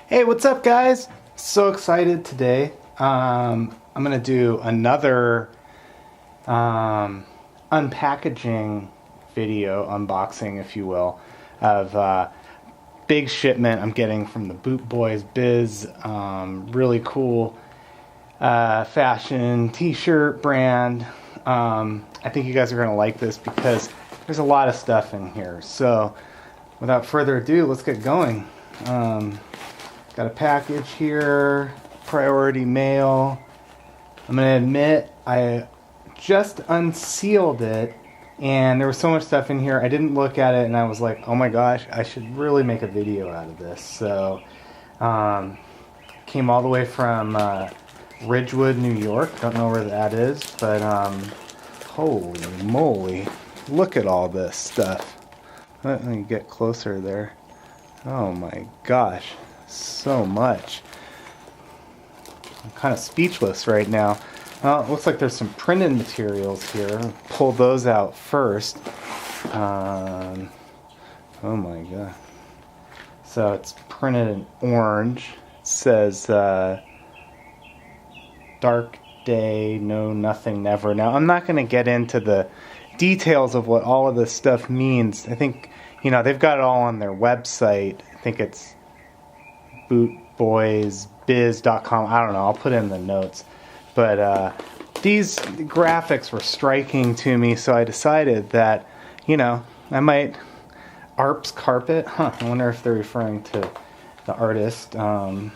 Hey, what's up, guys? So excited today. I'm gonna do another unpackaging video, unboxing, if you will, of big shipment I'm getting from the Boyz Biz. Really cool fashion t-shirt brand. I think you guys are gonna like this because there's a lot of stuff in here. So, without further ado, let's get going. Got a package here, priority mail. I'm gonna admit I just unsealed it and there was so much stuff in here I didn't look at it and I was like, oh my gosh, I should really make a video out of this. So came all the way from Ridgewood, New York. Don't know where that is, but holy moly, look at all this stuff. Let me get closer there. Oh my gosh, so much. I'm kind of speechless right now. Well, it looks like there's some printed materials here. I'll pull those out first. Oh my god. So it's printed in orange. It says dark day, no, nothing, never. Now, I'm not going to get into the details of what all of this stuff means. I think, you know, they've got it all on their website. I think it's boyzbiz.com. I don't know. I'll put it in the notes. But these graphics were striking to me, so I decided that, you know, I might... ARP's Carpet? Huh, I wonder if they're referring to the artist. I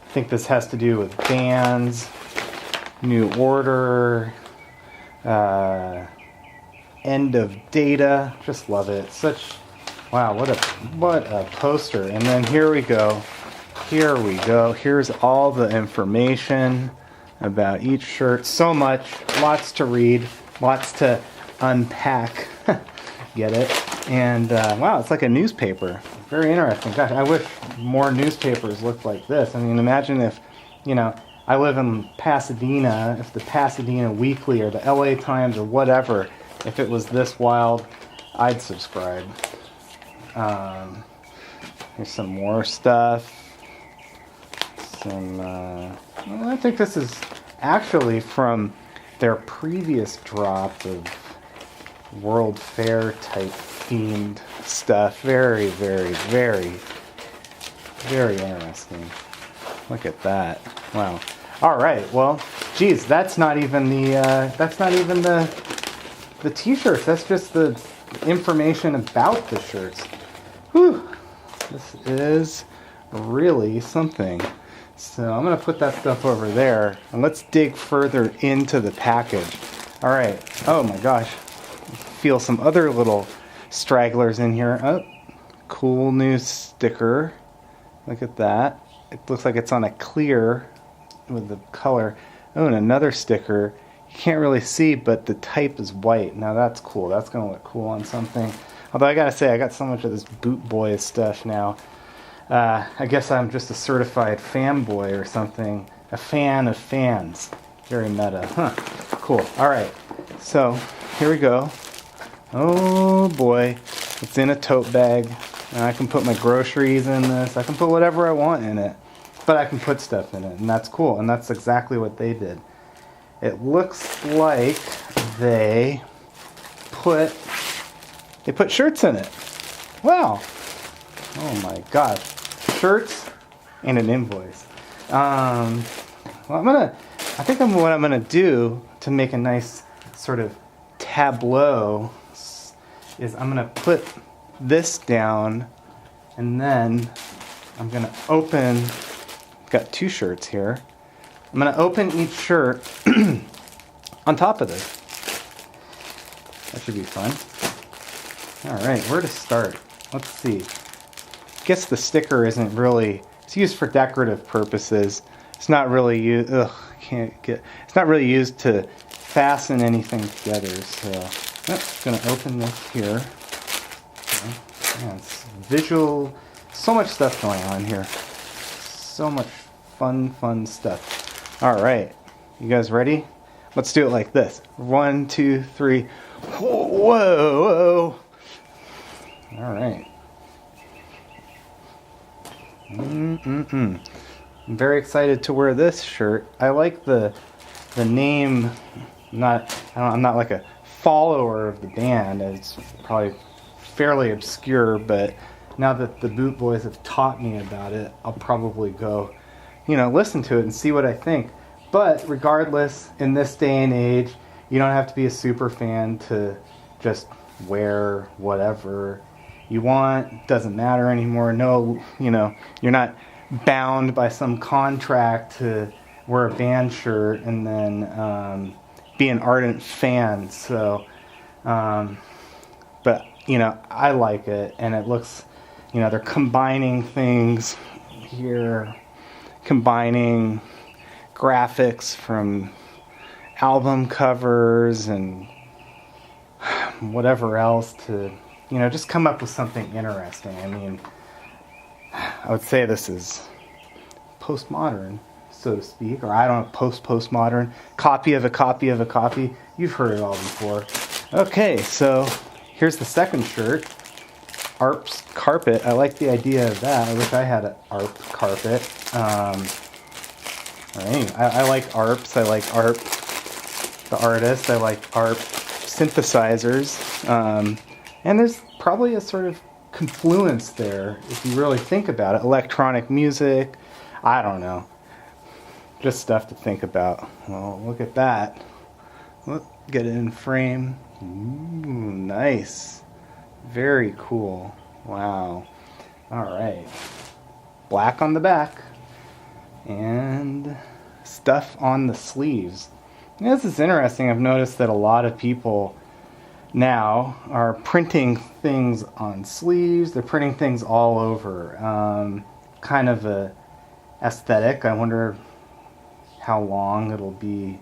think this has to do with bands, New Order, End of Data. Just love it. Such... Wow, what a poster. And then here we go. Here we go. Here's all the information about each shirt. So much. Lots to read. Lots to unpack. Get it? And wow, it's like a newspaper. Very interesting. Gosh, I wish more newspapers looked like this. I mean, imagine if, you know, I live in Pasadena, if the Pasadena Weekly or the LA Times or whatever, if it was this wild, I'd subscribe. Here's some more stuff. Well, I think this is actually from their previous drop of World Fair type themed stuff. Very, very, very, very interesting. Look at that. Wow. All right. Well, geez, that's not even the t-shirts. That's just the information about the shirts. Whew. This is really something. So I'm going to put that stuff over there, and let's dig further into the package. All right. Oh my gosh. Feel some other little stragglers in here. Oh, cool new sticker. Look at that. It looks like it's on a clear with the color. Oh, and another sticker. You can't really see, but the type is white. Now that's cool. That's going to look cool on something. Although I gotta say, I got so much of this Boot Boy stuff now. I guess I'm just a certified fanboy or something. A fan of fans. Very meta. Huh. Cool. Alright. So, here we go. Oh boy. It's in a tote bag. And I can put my groceries in this. I can put whatever I want in it. But I can put stuff in it. And that's cool. And that's exactly what they did. It looks like they put shirts in it. Wow. Oh my god. Shirts and an invoice. Well, what I'm gonna do to make a nice sort of tableau is I'm gonna put this down and then I'm gonna open, got two shirts here. I'm gonna open each shirt on top of this. That should be fun. Alright, where to start? Let's see. I guess the sticker isn't really... It's used for decorative purposes. It's not really used. Ugh, can't get. It's not really used to fasten anything together. So I'm gonna open this here. Okay. Yeah, it's visual. So much stuff going on here. So much fun stuff. All right, you guys ready? Let's do it like this. 1, 2, 3. Whoa! All right. I'm very excited to wear this shirt. I like the name. I'm not like a follower of the band. It's probably fairly obscure, but now that the Boot Boys have taught me about it, I'll probably go, listen to it and see what I think. But regardless, in this day and age, you don't have to be a super fan to just wear whatever you want. Doesn't matter anymore. No, you're not bound by some contract to wear a band shirt and then be an ardent fan. So, but I like it, and it looks, they're combining things here, combining graphics from album covers and whatever else to, just come up with something interesting. I mean, I would say this is postmodern, so to speak, or I don't know, postmodern, copy of a copy of a copy. You've heard it all before. Okay, so here's the second shirt, ARP's carpet. I like the idea of that. I wish I had an ARP carpet. I like ARPs. I like ARP, the artist. I like ARP synthesizers. And there's probably a sort of confluence there if you really think about it. Electronic music, I don't know. Just stuff to think about. Well, look at that. Get it in frame. Ooh, nice. Very cool. Wow. All right. Black on the back. And stuff on the sleeves. This is interesting. I've noticed that a lot of people now are printing things on sleeves. They're printing things all over. Kind of a aesthetic. I wonder how long it'll be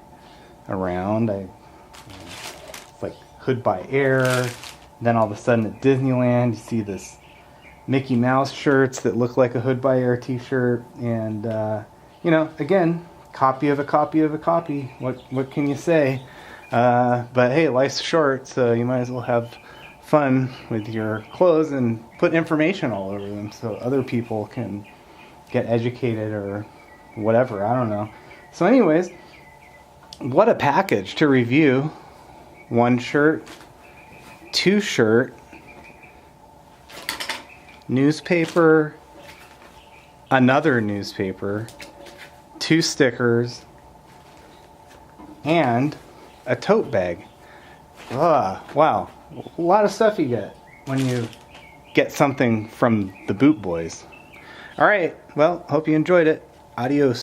around. It's like Hood by Air. Then all of a sudden at Disneyland, you see this Mickey Mouse shirts that look like a Hood by Air t-shirt. And, again, copy of a copy of a copy. What can you say? But hey, life's short, so you might as well have fun with your clothes and put information all over them so other people can get educated or whatever. I don't know. So anyways, what a package to review. 1 shirt, 2 shirt, newspaper, another newspaper, 2 stickers, and a tote bag. Wow. A lot of stuff you get when you get something from the Boot Boys. Alright, well, hope you enjoyed it. Adios.